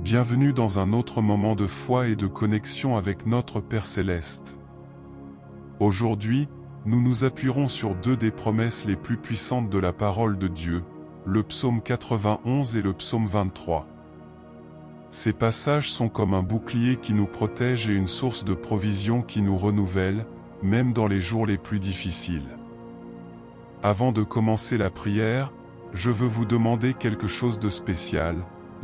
Bienvenue dans un autre moment de foi et de connexion avec notre Père Céleste. Aujourd'hui, nous nous appuierons sur deux des promesses les plus puissantes de la parole de Dieu, le psaume 91 et le psaume 23. Ces passages sont comme un bouclier qui nous protège et une source de provision qui nous renouvelle, même dans les jours les plus difficiles. Avant de commencer la prière, je veux vous demander quelque chose de spécial.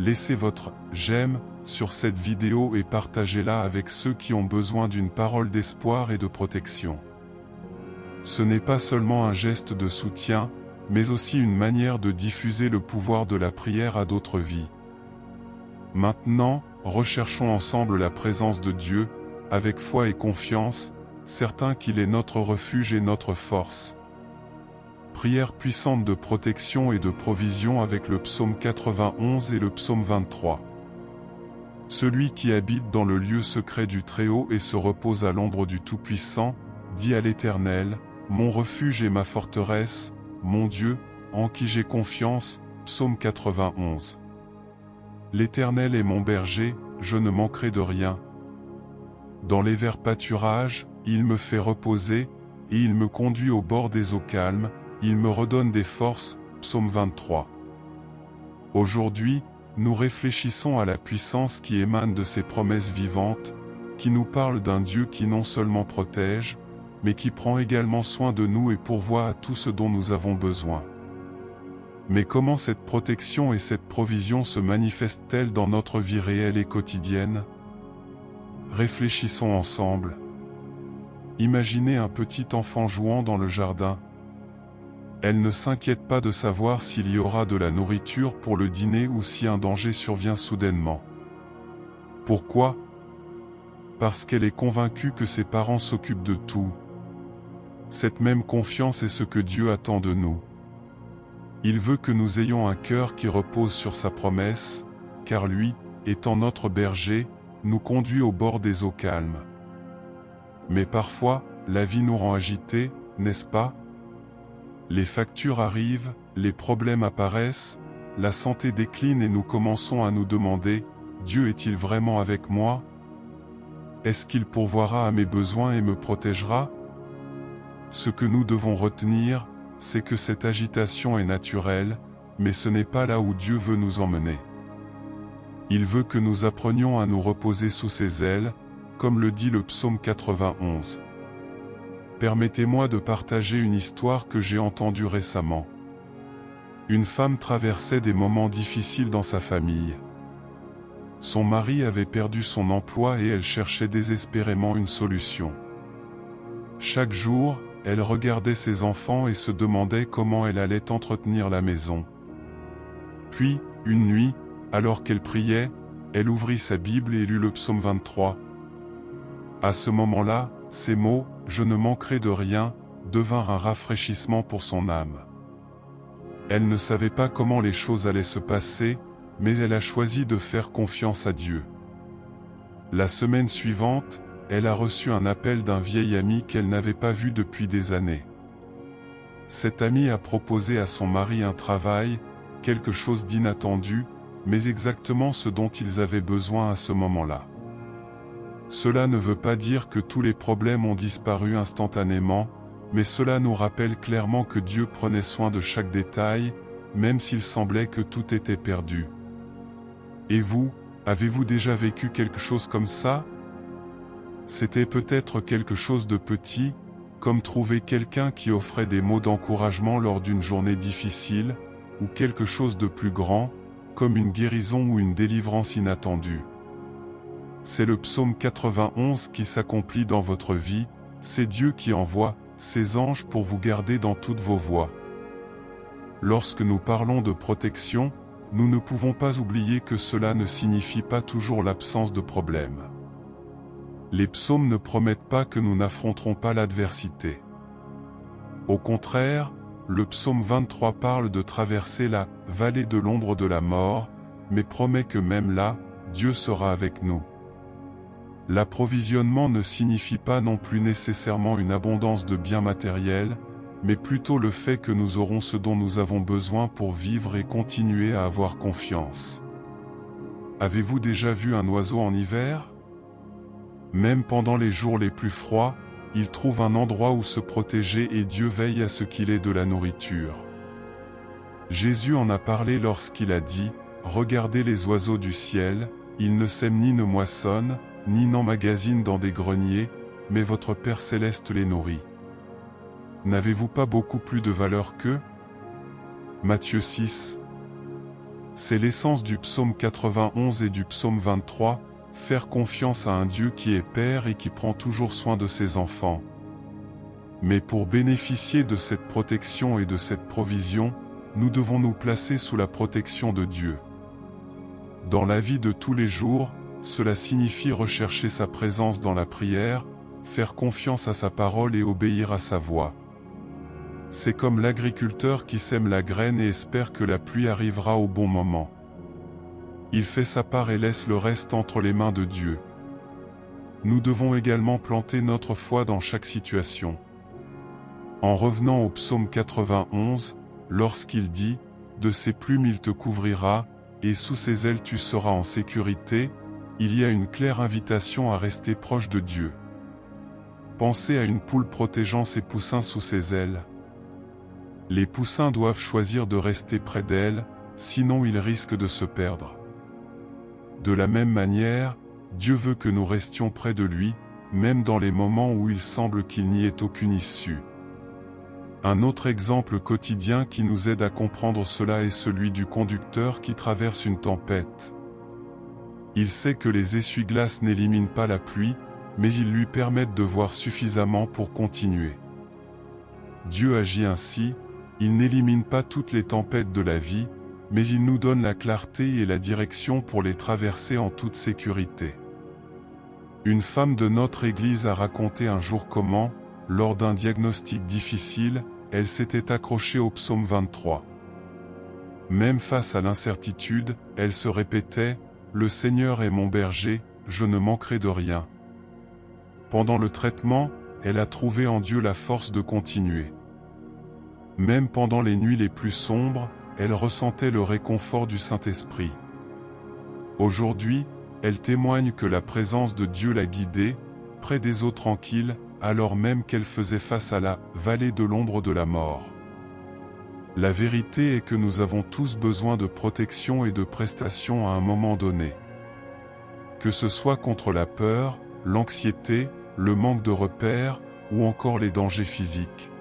Laissez votre « j'aime » sur cette vidéo et partagez-la avec ceux qui ont besoin d'une parole d'espoir et de protection. Ce n'est pas seulement un geste de soutien, mais aussi une manière de diffuser le pouvoir de la prière à d'autres vies. Maintenant, recherchons ensemble la présence de Dieu, avec foi et confiance, certains qu'il est notre refuge et notre force. Prière puissante de protection et de provision avec le psaume 91 et le psaume 23. Celui qui habite dans le lieu secret du Très-Haut et se repose à l'ombre du Tout-Puissant, dit à l'Éternel, mon refuge et ma forteresse, mon Dieu, en qui j'ai confiance, psaume 91. L'Éternel est mon berger, je ne manquerai de rien. Dans les verts pâturages, il me fait reposer, et il me conduit au bord des eaux calmes, il me redonne des forces, psaume 23. Aujourd'hui, nous réfléchissons à la puissance qui émane de ces promesses vivantes, qui nous parlent d'un Dieu qui non seulement protège, mais qui prend également soin de nous et pourvoit à tout ce dont nous avons besoin. Mais comment cette protection et cette provision se manifestent-elles dans notre vie réelle et quotidienne? Réfléchissons ensemble. Imaginez un petit enfant jouant dans le jardin. Elle ne s'inquiète pas de savoir s'il y aura de la nourriture pour le dîner ou si un danger survient soudainement. Pourquoi? Parce qu'elle est convaincue que ses parents s'occupent de tout. Cette même confiance est ce que Dieu attend de nous. Il veut que nous ayons un cœur qui repose sur sa promesse, car lui, étant notre berger, nous conduit au bord des eaux calmes. Mais parfois, la vie nous rend agités, n'est-ce pas? Les factures arrivent, les problèmes apparaissent, la santé décline et nous commençons à nous demander, Dieu est-il vraiment avec moi? Est-ce qu'il pourvoira à mes besoins et me protégera? Ce que nous devons retenir, c'est que cette agitation est naturelle, mais ce n'est pas là où Dieu veut nous emmener. Il veut que nous apprenions à nous reposer sous ses ailes, comme le dit le psaume 91. Permettez-moi de partager une histoire que j'ai entendue récemment. Une femme traversait des moments difficiles dans sa famille. Son mari avait perdu son emploi et elle cherchait désespérément une solution. Chaque jour, elle regardait ses enfants et se demandait comment elle allait entretenir la maison. Puis, une nuit, alors qu'elle priait, elle ouvrit sa Bible et lut le psaume 23. À ce moment-là, ces mots, « Je ne manquerai de rien », devinrent un rafraîchissement pour son âme. Elle ne savait pas comment les choses allaient se passer, mais elle a choisi de faire confiance à Dieu. La semaine suivante, elle a reçu un appel d'un vieil ami qu'elle n'avait pas vu depuis des années. Cet ami a proposé à son mari un travail, quelque chose d'inattendu, mais exactement ce dont ils avaient besoin à ce moment-là. Cela ne veut pas dire que tous les problèmes ont disparu instantanément, mais cela nous rappelle clairement que Dieu prenait soin de chaque détail, même s'il semblait que tout était perdu. Et vous, avez-vous déjà vécu quelque chose comme ça? C'était peut-être quelque chose de petit, comme trouver quelqu'un qui offrait des mots d'encouragement lors d'une journée difficile, ou quelque chose de plus grand, comme une guérison ou une délivrance inattendue. C'est le psaume 91 qui s'accomplit dans votre vie, c'est Dieu qui envoie ses anges pour vous garder dans toutes vos voies. Lorsque nous parlons de protection, nous ne pouvons pas oublier que cela ne signifie pas toujours l'absence de problèmes. Les psaumes ne promettent pas que nous n'affronterons pas l'adversité. Au contraire, le psaume 23 parle de traverser la vallée de l'ombre de la mort, mais promet que même là, Dieu sera avec nous. L'approvisionnement ne signifie pas non plus nécessairement une abondance de biens matériels, mais plutôt le fait que nous aurons ce dont nous avons besoin pour vivre et continuer à avoir confiance. Avez-vous déjà vu un oiseau en hiver? Même pendant les jours les plus froids, il trouve un endroit où se protéger et Dieu veille à ce qu'il ait de la nourriture. Jésus en a parlé lorsqu'il a dit « Regardez les oiseaux du ciel, ils ne sèment ni ne moissonnent, ni n'emmagasinent dans des greniers, mais votre Père céleste les nourrit. N'avez-vous pas beaucoup plus de valeur qu'eux » Matthieu 6. C'est l'essence du psaume 91 et du psaume 23, faire confiance à un Dieu qui est Père et qui prend toujours soin de ses enfants. Mais pour bénéficier de cette protection et de cette provision, nous devons nous placer sous la protection de Dieu. Dans la vie de tous les jours, cela signifie rechercher sa présence dans la prière, faire confiance à sa parole et obéir à sa voix. C'est comme l'agriculteur qui sème la graine et espère que la pluie arrivera au bon moment. Il fait sa part et laisse le reste entre les mains de Dieu. Nous devons également planter notre foi dans chaque situation. En revenant au psaume 91, lorsqu'il dit « De ses plumes il te couvrira, et sous ses ailes tu seras en sécurité », il y a une claire invitation à rester proche de Dieu. Pensez à une poule protégeant ses poussins sous ses ailes. Les poussins doivent choisir de rester près d'elle, sinon ils risquent de se perdre. De la même manière, Dieu veut que nous restions près de lui, même dans les moments où il semble qu'il n'y ait aucune issue. Un autre exemple quotidien qui nous aide à comprendre cela est celui du conducteur qui traverse une tempête. Il sait que les essuie-glaces n'éliminent pas la pluie, mais ils lui permettent de voir suffisamment pour continuer. Dieu agit ainsi, il n'élimine pas toutes les tempêtes de la vie, mais il nous donne la clarté et la direction pour les traverser en toute sécurité. Une femme de notre Église a raconté un jour comment, lors d'un diagnostic difficile, elle s'était accrochée au psaume 23. Même face à l'incertitude, elle se répétait « Le Seigneur est mon berger, je ne manquerai de rien ». Pendant le traitement, elle a trouvé en Dieu la force de continuer. Même pendant les nuits les plus sombres, elle ressentait le réconfort du Saint-Esprit. Aujourd'hui, elle témoigne que la présence de Dieu l'a guidée, près des eaux tranquilles, alors même qu'elle faisait face à la vallée de l'ombre de la mort. La vérité est que nous avons tous besoin de protection et de prestation à un moment donné. Que ce soit contre la peur, l'anxiété, le manque de repères, ou encore les dangers physiques.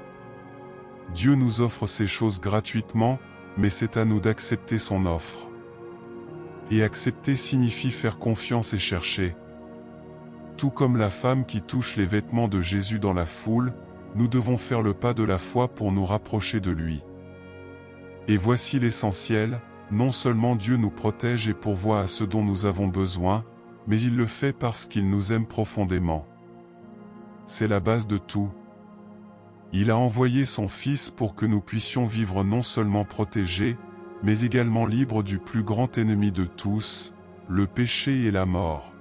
Dieu nous offre ces choses gratuitement, mais c'est à nous d'accepter son offre. Et accepter signifie faire confiance et chercher. Tout comme la femme qui touche les vêtements de Jésus dans la foule, nous devons faire le pas de la foi pour nous rapprocher de lui. Et voici l'essentiel, non seulement Dieu nous protège et pourvoit à ce dont nous avons besoin, mais il le fait parce qu'il nous aime profondément. C'est la base de tout. Il a envoyé son Fils pour que nous puissions vivre non seulement protégés, mais également libres du plus grand ennemi de tous, le péché et la mort.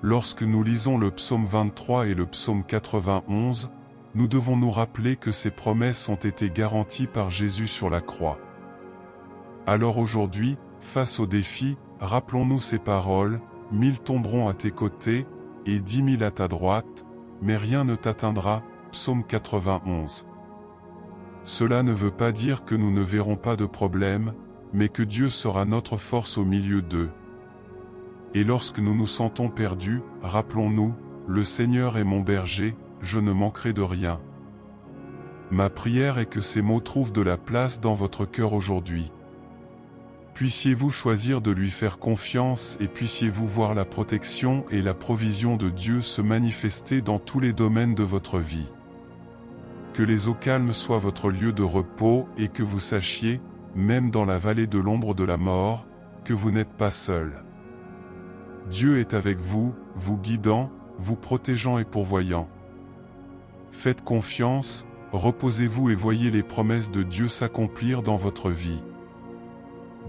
Lorsque nous lisons le psaume 23 et le psaume 91, nous devons nous rappeler que ces promesses ont été garanties par Jésus sur la croix. Alors aujourd'hui, face aux défis, rappelons-nous ces paroles, 1000 tomberont à tes côtés, et 10 000 à ta droite, mais rien ne t'atteindra, psaume 91. Cela ne veut pas dire que nous ne verrons pas de problème, mais que Dieu sera notre force au milieu d'eux. Et lorsque nous nous sentons perdus, rappelons-nous, le Seigneur est mon berger, je ne manquerai de rien. Ma prière est que ces mots trouvent de la place dans votre cœur aujourd'hui. Puissiez-vous choisir de lui faire confiance et puissiez-vous voir la protection et la provision de Dieu se manifester dans tous les domaines de votre vie. Que les eaux calmes soient votre lieu de repos et que vous sachiez, même dans la vallée de l'ombre de la mort, que vous n'êtes pas seul. Dieu est avec vous, vous guidant, vous protégeant et pourvoyant. Faites confiance, reposez-vous et voyez les promesses de Dieu s'accomplir dans votre vie.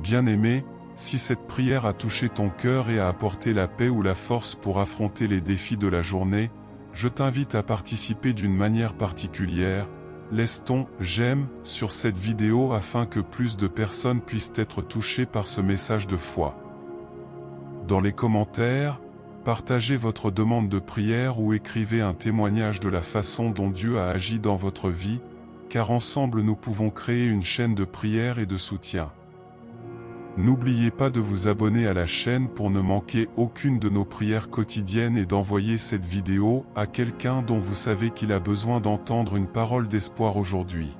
Bien-aimé, si cette prière a touché ton cœur et a apporté la paix ou la force pour affronter les défis de la journée, je t'invite à participer d'une manière particulière. Laisse ton « j'aime » sur cette vidéo afin que plus de personnes puissent être touchées par ce message de foi. Dans les commentaires, partagez votre demande de prière ou écrivez un témoignage de la façon dont Dieu a agi dans votre vie, car ensemble nous pouvons créer une chaîne de prière et de soutien. N'oubliez pas de vous abonner à la chaîne pour ne manquer aucune de nos prières quotidiennes et d'envoyer cette vidéo à quelqu'un dont vous savez qu'il a besoin d'entendre une parole d'espoir aujourd'hui.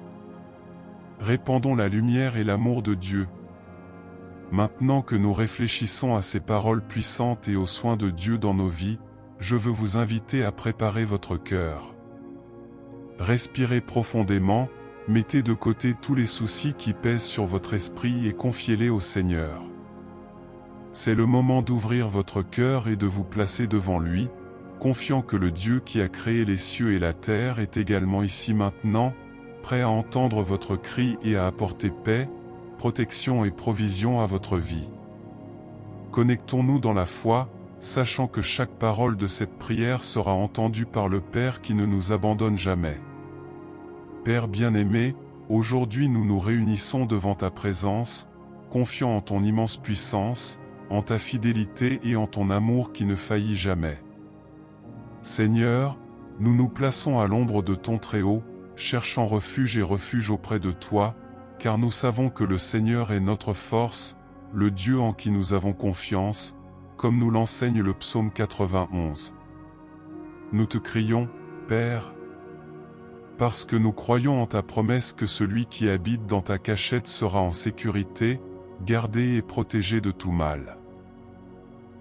Répandons la lumière et l'amour de Dieu. Maintenant que nous réfléchissons à ces paroles puissantes et aux soins de Dieu dans nos vies, je veux vous inviter à préparer votre cœur. Respirez profondément, mettez de côté tous les soucis qui pèsent sur votre esprit et confiez-les au Seigneur. C'est le moment d'ouvrir votre cœur et de vous placer devant lui, confiant que le Dieu qui a créé les cieux et la terre est également ici maintenant, prêt à entendre votre cri et à apporter paix, protection et provision à votre vie. Connectons-nous dans la foi, sachant que chaque parole de cette prière sera entendue par le Père qui ne nous abandonne jamais. Père bien-aimé, aujourd'hui nous nous réunissons devant ta présence, confiants en ton immense puissance, en ta fidélité et en ton amour qui ne faillit jamais. Seigneur, nous nous plaçons à l'ombre de ton Très-Haut, cherchant refuge et refuge auprès de toi, car nous savons que le Seigneur est notre force, le Dieu en qui nous avons confiance, comme nous l'enseigne le psaume 91. Nous te crions, Père, parce que nous croyons en ta promesse que celui qui habite dans ta cachette sera en sécurité, gardé et protégé de tout mal.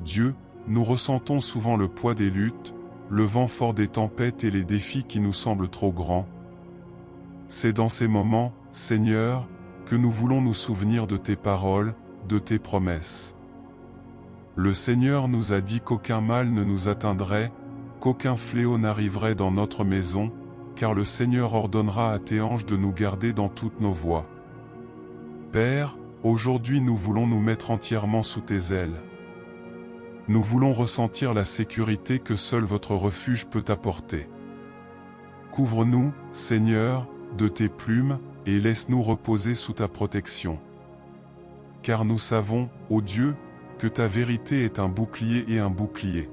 Dieu, nous ressentons souvent le poids des luttes, le vent fort des tempêtes et les défis qui nous semblent trop grands. C'est dans ces moments, Seigneur, que nous voulons nous souvenir de tes paroles, de tes promesses. Le Seigneur nous a dit qu'aucun mal ne nous atteindrait, qu'aucun fléau n'arriverait dans notre maison, car le Seigneur ordonnera à tes anges de nous garder dans toutes nos voies. Père, aujourd'hui nous voulons nous mettre entièrement sous tes ailes. Nous voulons ressentir la sécurité que seul votre refuge peut apporter. Couvre-nous, Seigneur, de tes plumes, et laisse-nous reposer sous ta protection. Car nous savons, ô Dieu, que ta vérité est un bouclier et un bouclier.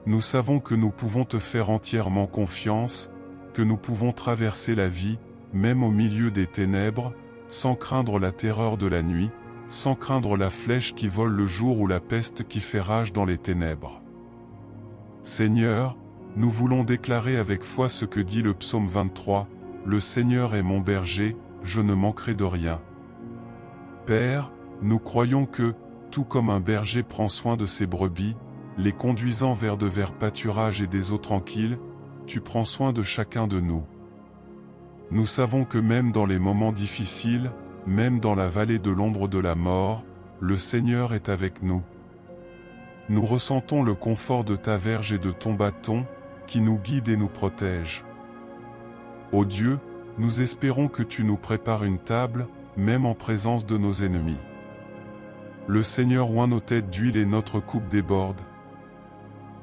Nous savons que nous pouvons te faire entièrement confiance, que nous pouvons traverser la vie, même au milieu des ténèbres, sans craindre la terreur de la nuit, sans craindre la flèche qui vole le jour ou la peste qui fait rage dans les ténèbres. Seigneur, nous voulons déclarer avec foi ce que dit le psaume 23, « Le Seigneur est mon berger, je ne manquerai de rien. » Père, nous croyons que, tout comme un berger prend soin de ses brebis, les conduisant vers de verts pâturages et des eaux tranquilles, tu prends soin de chacun de nous. Nous savons que même dans les moments difficiles, même dans la vallée de l'ombre de la mort, le Seigneur est avec nous. Nous ressentons le confort de ta verge et de ton bâton, qui nous guide et nous protège. Ô Dieu, nous espérons que tu nous prépares une table, même en présence de nos ennemis. Le Seigneur oint nos têtes d'huile et notre coupe déborde.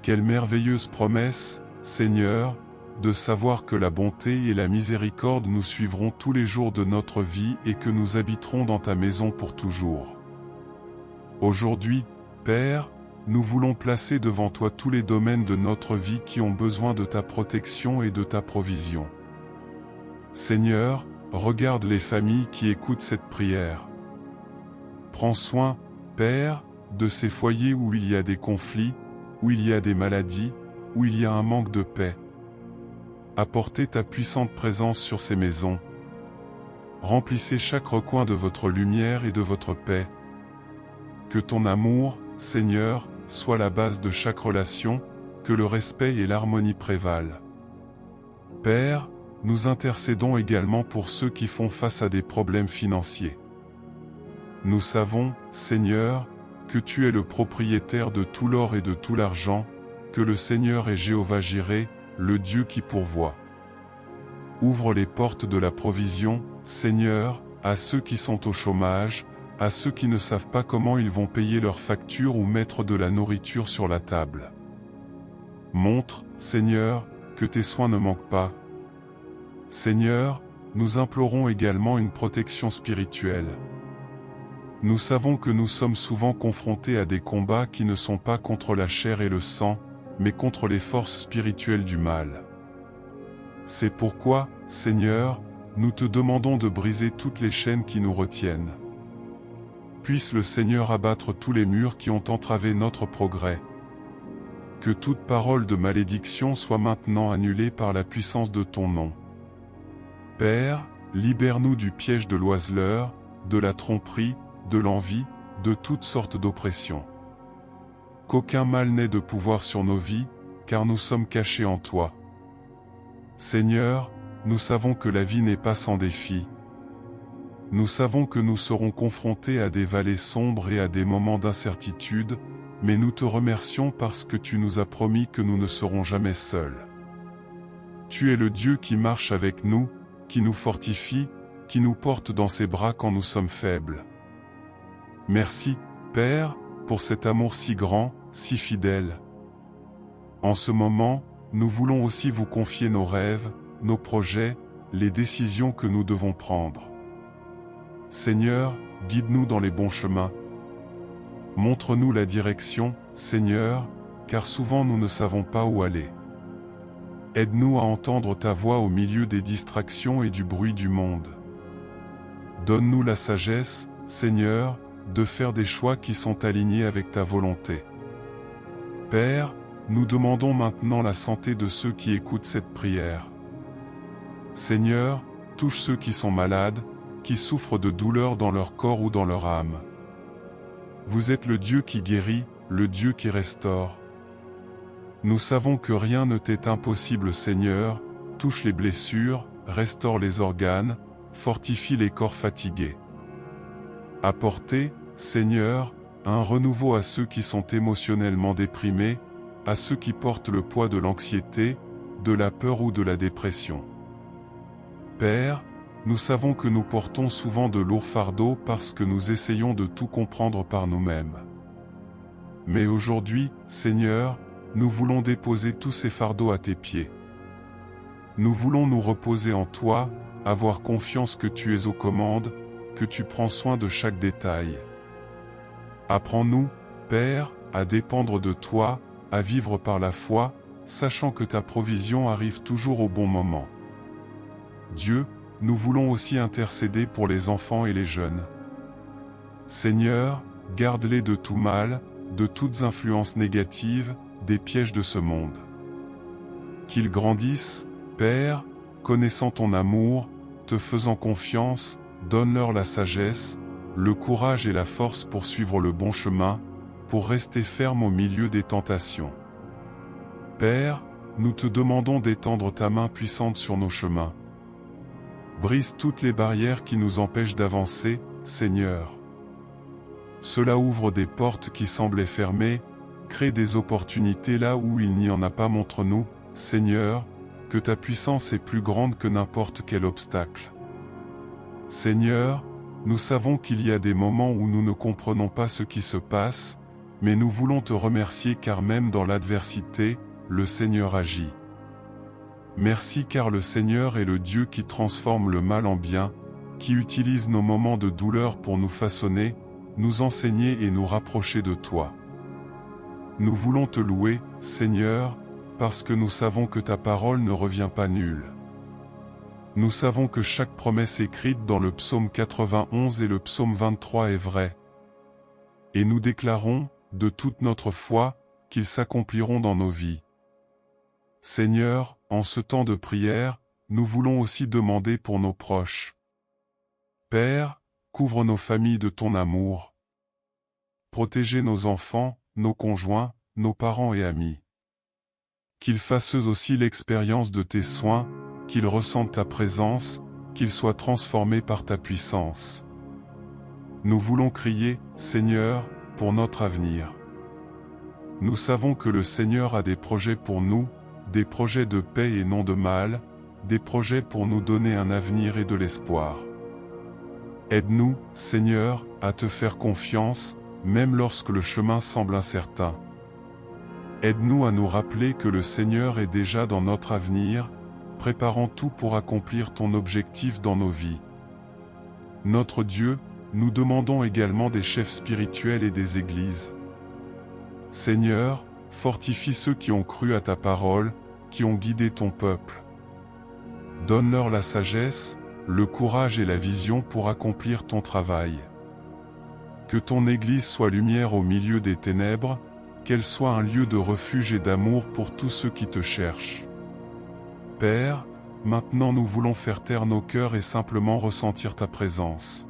Quelle merveilleuse promesse, Seigneur, de savoir que la bonté et la miséricorde nous suivront tous les jours de notre vie et que nous habiterons dans ta maison pour toujours. Aujourd'hui, Père, nous voulons placer devant toi tous les domaines de notre vie qui ont besoin de ta protection et de ta provision. Seigneur, regarde les familles qui écoutent cette prière. Prends soin, Père, de ces foyers où il y a des conflits, où il y a des maladies, où il y a un manque de paix. Apportez ta puissante présence sur ces maisons. Remplissez chaque recoin de votre lumière et de votre paix. Que ton amour, Seigneur, soit la base de chaque relation, que le respect et l'harmonie prévalent. Père, nous intercédons également pour ceux qui font face à des problèmes financiers. Nous savons, Seigneur, que tu es le propriétaire de tout l'or et de tout l'argent, que le Seigneur est Jéhovah Jireh, le Dieu qui pourvoit. Ouvre les portes de la provision, Seigneur, à ceux qui sont au chômage, à ceux qui ne savent pas comment ils vont payer leurs factures ou mettre de la nourriture sur la table. Montre, Seigneur, que tes soins ne manquent pas. Seigneur, nous implorons également une protection spirituelle. Nous savons que nous sommes souvent confrontés à des combats qui ne sont pas contre la chair et le sang, mais contre les forces spirituelles du mal. C'est pourquoi, Seigneur, nous te demandons de briser toutes les chaînes qui nous retiennent. Puisse le Seigneur abattre tous les murs qui ont entravé notre progrès. Que toute parole de malédiction soit maintenant annulée par la puissance de ton nom. Père, libère-nous du piège de l'oiseleur, de la tromperie, de l'envie, de toutes sortes d'oppressions. Qu'aucun mal n'ait de pouvoir sur nos vies, car nous sommes cachés en toi. Seigneur, nous savons que la vie n'est pas sans défi. Nous savons que nous serons confrontés à des vallées sombres et à des moments d'incertitude, mais nous te remercions parce que tu nous as promis que nous ne serons jamais seuls. Tu es le Dieu qui marche avec nous, qui nous fortifie, qui nous porte dans ses bras quand nous sommes faibles. Merci, Père, pour cet amour si grand, si fidèle. En ce moment, nous voulons aussi vous confier nos rêves, nos projets, les décisions que nous devons prendre. Seigneur, guide-nous dans les bons chemins. Montre-nous la direction, Seigneur, car souvent nous ne savons pas où aller. Aide-nous à entendre ta voix au milieu des distractions et du bruit du monde. Donne-nous la sagesse, Seigneur, de faire des choix qui sont alignés avec ta volonté. Père, nous demandons maintenant la santé de ceux qui écoutent cette prière. Seigneur, touche ceux qui sont malades, qui souffrent de douleurs dans leur corps ou dans leur âme. Vous êtes le Dieu qui guérit, le Dieu qui restaure. Nous savons que rien ne t'est impossible, Seigneur, touche les blessures, restaure les organes, fortifie les corps fatigués. Apportez, Seigneur, un renouveau à ceux qui sont émotionnellement déprimés, à ceux qui portent le poids de l'anxiété, de la peur ou de la dépression. Père, nous savons que nous portons souvent de lourds fardeaux parce que nous essayons de tout comprendre par nous-mêmes. Mais aujourd'hui, Seigneur, nous voulons déposer tous ces fardeaux à tes pieds. Nous voulons nous reposer en toi, avoir confiance que tu es aux commandes, que tu prends soin de chaque détail. Apprends-nous, Père, à dépendre de toi, à vivre par la foi, sachant que ta provision arrive toujours au bon moment. Dieu, nous voulons aussi intercéder pour les enfants et les jeunes. Seigneur, garde-les de tout mal, de toutes influences négatives, des pièges de ce monde. Qu'ils grandissent, Père, connaissant ton amour, te faisant confiance, donne-leur la sagesse, le courage et la force pour suivre le bon chemin, pour rester ferme au milieu des tentations. Père, nous te demandons d'étendre ta main puissante sur nos chemins. Brise toutes les barrières qui nous empêchent d'avancer, Seigneur. Cela ouvre des portes qui semblaient fermées, crée des opportunités là où il n'y en a pas. Montre-nous, Seigneur, que ta puissance est plus grande que n'importe quel obstacle. Seigneur, nous savons qu'il y a des moments où nous ne comprenons pas ce qui se passe, mais nous voulons te remercier car même dans l'adversité, le Seigneur agit. Merci car le Seigneur est le Dieu qui transforme le mal en bien, qui utilise nos moments de douleur pour nous façonner, nous enseigner et nous rapprocher de toi. Nous voulons te louer, Seigneur, parce que nous savons que ta parole ne revient pas nulle. Nous savons que chaque promesse écrite dans le psaume 91 et le psaume 23 est vraie. Et nous déclarons, de toute notre foi, qu'ils s'accompliront dans nos vies. Seigneur, en ce temps de prière, nous voulons aussi demander pour nos proches. Père, couvre nos familles de ton amour. Protégez nos enfants, nos conjoints, nos parents et amis. Qu'ils fassent eux aussi l'expérience de tes soins, qu'ils ressentent ta présence, qu'ils soient transformés par ta puissance. Nous voulons crier, Seigneur, pour notre avenir. Nous savons que le Seigneur a des projets pour nous, des projets de paix et non de mal, des projets pour nous donner un avenir et de l'espoir. Aide-nous, Seigneur, à te faire confiance, même lorsque le chemin semble incertain. Aide-nous à nous rappeler que le Seigneur est déjà dans notre avenir, préparant tout pour accomplir ton objectif dans nos vies. Notre Dieu, nous demandons également des chefs spirituels et des églises. Seigneur, fortifie ceux qui ont cru à ta parole, qui ont guidé ton peuple. Donne-leur la sagesse, le courage et la vision pour accomplir ton travail. Que ton Église soit lumière au milieu des ténèbres, qu'elle soit un lieu de refuge et d'amour pour tous ceux qui te cherchent. Père, maintenant nous voulons faire taire nos cœurs et simplement ressentir ta présence.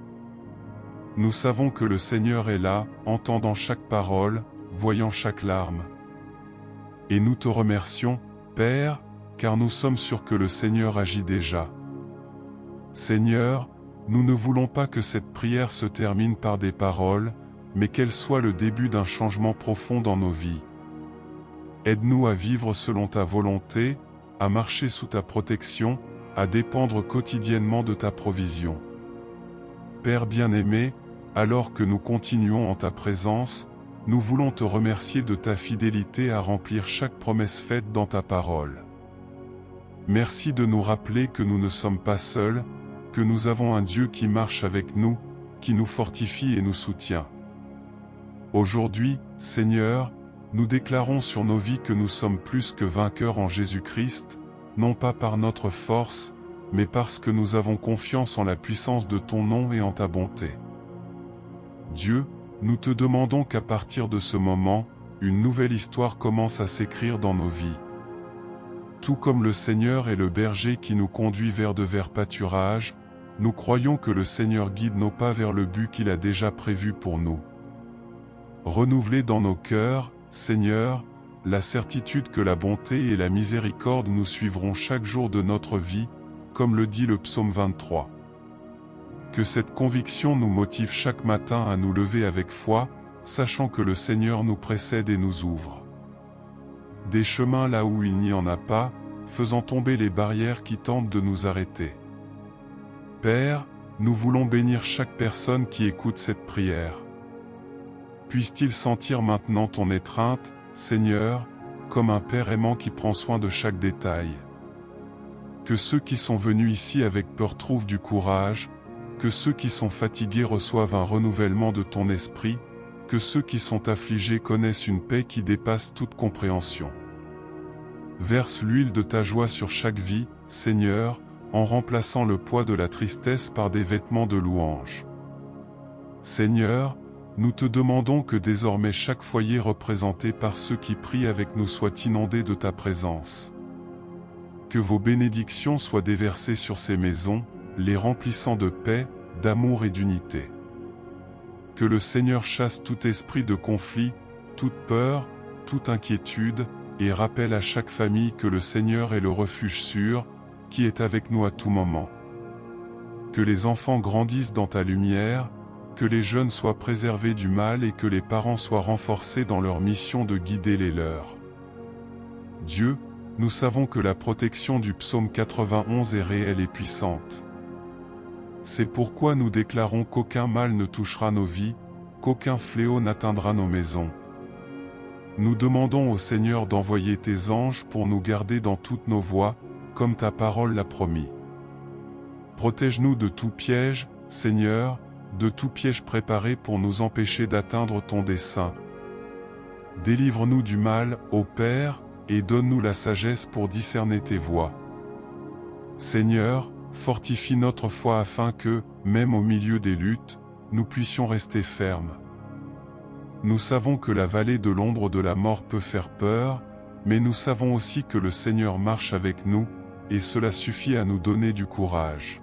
Nous savons que le Seigneur est là, entendant chaque parole, voyant chaque larme. Et nous te remercions, Père, car nous sommes sûrs que le Seigneur agit déjà. Seigneur, nous ne voulons pas que cette prière se termine par des paroles, mais qu'elle soit le début d'un changement profond dans nos vies. Aide-nous à vivre selon ta volonté, à marcher sous ta protection, à dépendre quotidiennement de ta provision. Père bien-aimé, alors que nous continuons en ta présence, nous voulons te remercier de ta fidélité à remplir chaque promesse faite dans ta parole. Merci de nous rappeler que nous ne sommes pas seuls, que nous avons un Dieu qui marche avec nous, qui nous fortifie et nous soutient. Aujourd'hui, Seigneur, nous déclarons sur nos vies que nous sommes plus que vainqueurs en Jésus-Christ, non pas par notre force, mais parce que nous avons confiance en la puissance de ton nom et en ta bonté. Dieu, nous te demandons qu'à partir de ce moment, une nouvelle histoire commence à s'écrire dans nos vies. Tout comme le Seigneur est le berger qui nous conduit vers de verts pâturages, nous croyons que le Seigneur guide nos pas vers le but qu'il a déjà prévu pour nous. Renouvelez dans nos cœurs, Seigneur, la certitude que la bonté et la miséricorde nous suivront chaque jour de notre vie, comme le dit le psaume 23. Que cette conviction nous motive chaque matin à nous lever avec foi, sachant que le Seigneur nous précède et nous ouvre des chemins là où il n'y en a pas, faisant tomber les barrières qui tentent de nous arrêter. Père, nous voulons bénir chaque personne qui écoute cette prière. Puisse-t-il sentir maintenant ton étreinte, Seigneur, comme un Père aimant qui prend soin de chaque détail. Que ceux qui sont venus ici avec peur trouvent du courage, que ceux qui sont fatigués reçoivent un renouvellement de ton esprit, que ceux qui sont affligés connaissent une paix qui dépasse toute compréhension. Verse l'huile de ta joie sur chaque vie, Seigneur, en remplaçant le poids de la tristesse par des vêtements de louange. Seigneur, nous te demandons que désormais chaque foyer représenté par ceux qui prient avec nous soit inondé de ta présence. Que vos bénédictions soient déversées sur ces maisons, les remplissant de paix, d'amour et d'unité. Que le Seigneur chasse tout esprit de conflit, toute peur, toute inquiétude, et rappelle à chaque famille que le Seigneur est le refuge sûr, qui est avec nous à tout moment. Que les enfants grandissent dans ta lumière, que les jeunes soient préservés du mal et que les parents soient renforcés dans leur mission de guider les leurs. Dieu, nous savons que la protection du psaume 91 est réelle et puissante. C'est pourquoi nous déclarons qu'aucun mal ne touchera nos vies, qu'aucun fléau n'atteindra nos maisons. Nous demandons au Seigneur d'envoyer tes anges pour nous garder dans toutes nos voies, comme ta parole l'a promis. Protège-nous de tout piège, Seigneur, de tout piège préparé pour nous empêcher d'atteindre ton dessein. Délivre-nous du mal, ô Père, et donne-nous la sagesse pour discerner tes voies. Seigneur, fortifie notre foi afin que, même au milieu des luttes, nous puissions rester fermes. Nous savons que la vallée de l'ombre de la mort peut faire peur, mais nous savons aussi que le Seigneur marche avec nous, et cela suffit à nous donner du courage.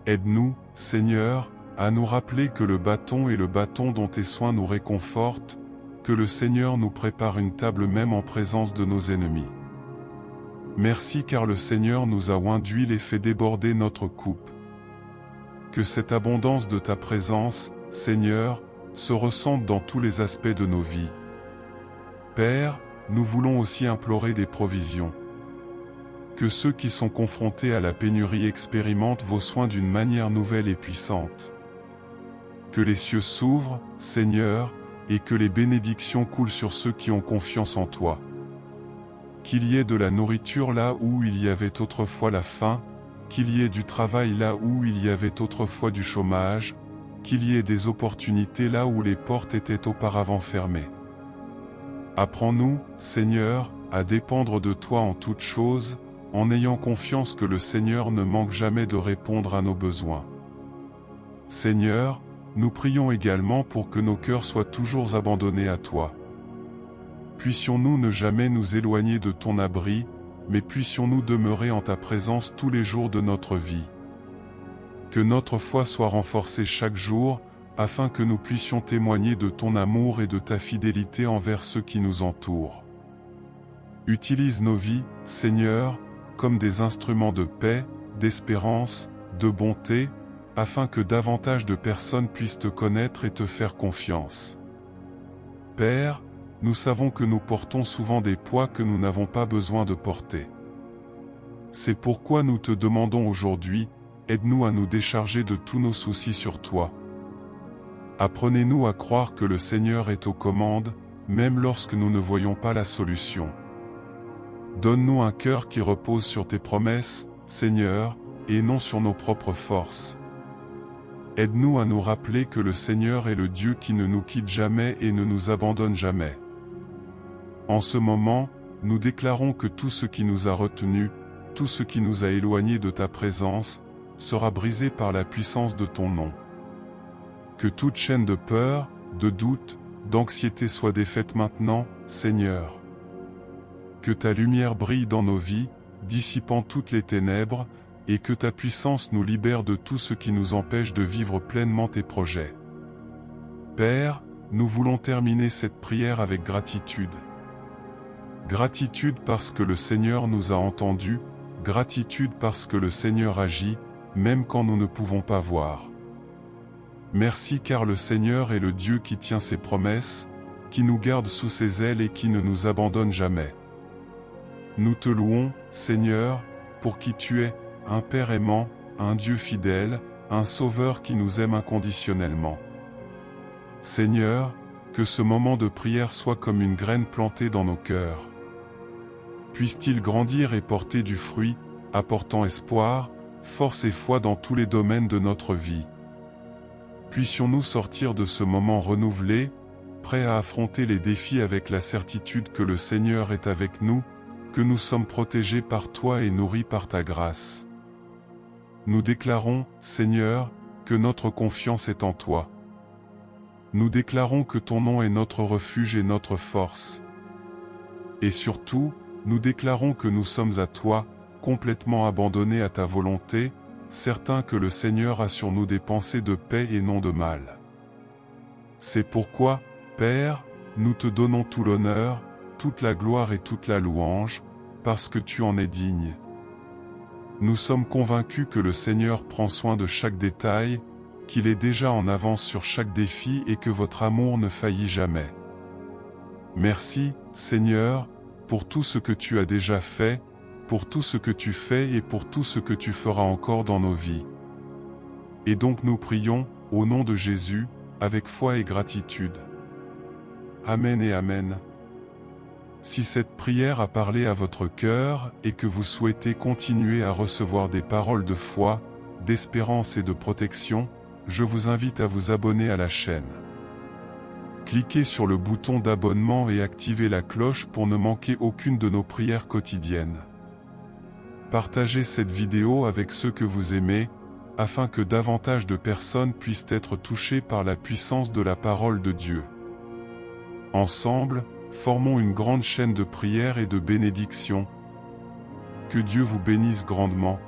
Aide-nous, Seigneur, à nous rappeler que le bâton est le bâton dont tes soins nous réconfortent, que le Seigneur nous prépare une table même en présence de nos ennemis. Merci car le Seigneur nous a oint d'huile et fait déborder notre coupe. Que cette abondance de ta présence, Seigneur, se ressente dans tous les aspects de nos vies. Père, nous voulons aussi implorer des provisions. Que ceux qui sont confrontés à la pénurie expérimentent vos soins d'une manière nouvelle et puissante. Que les cieux s'ouvrent, Seigneur, et que les bénédictions coulent sur ceux qui ont confiance en toi. Qu'il y ait de la nourriture là où il y avait autrefois la faim, qu'il y ait du travail là où il y avait autrefois du chômage, qu'il y ait des opportunités là où les portes étaient auparavant fermées. Apprends-nous, Seigneur, à dépendre de toi en toutes choses, en ayant confiance que le Seigneur ne manque jamais de répondre à nos besoins. Seigneur, nous prions également pour que nos cœurs soient toujours abandonnés à toi. Puissions-nous ne jamais nous éloigner de ton abri, mais puissions-nous demeurer en ta présence tous les jours de notre vie. Que notre foi soit renforcée chaque jour, afin que nous puissions témoigner de ton amour et de ta fidélité envers ceux qui nous entourent. Utilise nos vies, Seigneur, comme des instruments de paix, d'espérance, de bonté, afin que davantage de personnes puissent te connaître et te faire confiance. Père, nous savons que nous portons souvent des poids que nous n'avons pas besoin de porter. C'est pourquoi nous te demandons aujourd'hui, aide-nous à nous décharger de tous nos soucis sur toi. Apprenez-nous à croire que le Seigneur est aux commandes, même lorsque nous ne voyons pas la solution. Donne-nous un cœur qui repose sur tes promesses, Seigneur, et non sur nos propres forces. Aide-nous à nous rappeler que le Seigneur est le Dieu qui ne nous quitte jamais et ne nous abandonne jamais. En ce moment, nous déclarons que tout ce qui nous a retenus, tout ce qui nous a éloignés de ta présence, sera brisé par la puissance de ton nom. Que toute chaîne de peur, de doute, d'anxiété soit défaite maintenant, Seigneur. Que ta lumière brille dans nos vies, dissipant toutes les ténèbres, et que ta puissance nous libère de tout ce qui nous empêche de vivre pleinement tes projets. Père, nous voulons terminer cette prière avec gratitude. Gratitude parce que le Seigneur nous a entendus, gratitude parce que le Seigneur agit, même quand nous ne pouvons pas voir. Merci car le Seigneur est le Dieu qui tient ses promesses, qui nous garde sous ses ailes et qui ne nous abandonne jamais. Nous te louons, Seigneur, pour qui tu es, un Père aimant, un Dieu fidèle, un Sauveur qui nous aime inconditionnellement. Seigneur, que ce moment de prière soit comme une graine plantée dans nos cœurs. Puisse-t-il grandir et porter du fruit, apportant espoir, force et foi dans tous les domaines de notre vie. Puissions-nous sortir de ce moment renouvelé, prêts à affronter les défis avec la certitude que le Seigneur est avec nous, que nous sommes protégés par toi et nourris par ta grâce. Nous déclarons, Seigneur, que notre confiance est en toi. Nous déclarons que ton nom est notre refuge et notre force. Et surtout, nous déclarons que nous sommes à toi, complètement abandonnés à ta volonté, certains que le Seigneur a sur nous des pensées de paix et non de mal. C'est pourquoi, Père, nous te donnons tout l'honneur, toute la gloire et toute la louange, parce que tu en es digne. Nous sommes convaincus que le Seigneur prend soin de chaque détail, qu'il est déjà en avance sur chaque défi et que votre amour ne faillit jamais. Merci, Seigneur, pour tout ce que tu as déjà fait, pour tout ce que tu fais et pour tout ce que tu feras encore dans nos vies. Et donc nous prions, au nom de Jésus, avec foi et gratitude. Amen et Amen. Si cette prière a parlé à votre cœur et que vous souhaitez continuer à recevoir des paroles de foi, d'espérance et de protection, je vous invite à vous abonner à la chaîne. Cliquez sur le bouton d'abonnement et activez la cloche pour ne manquer aucune de nos prières quotidiennes. Partagez cette vidéo avec ceux que vous aimez, afin que davantage de personnes puissent être touchées par la puissance de la parole de Dieu. Ensemble, formons une grande chaîne de prières et de bénédictions. Que Dieu vous bénisse grandement.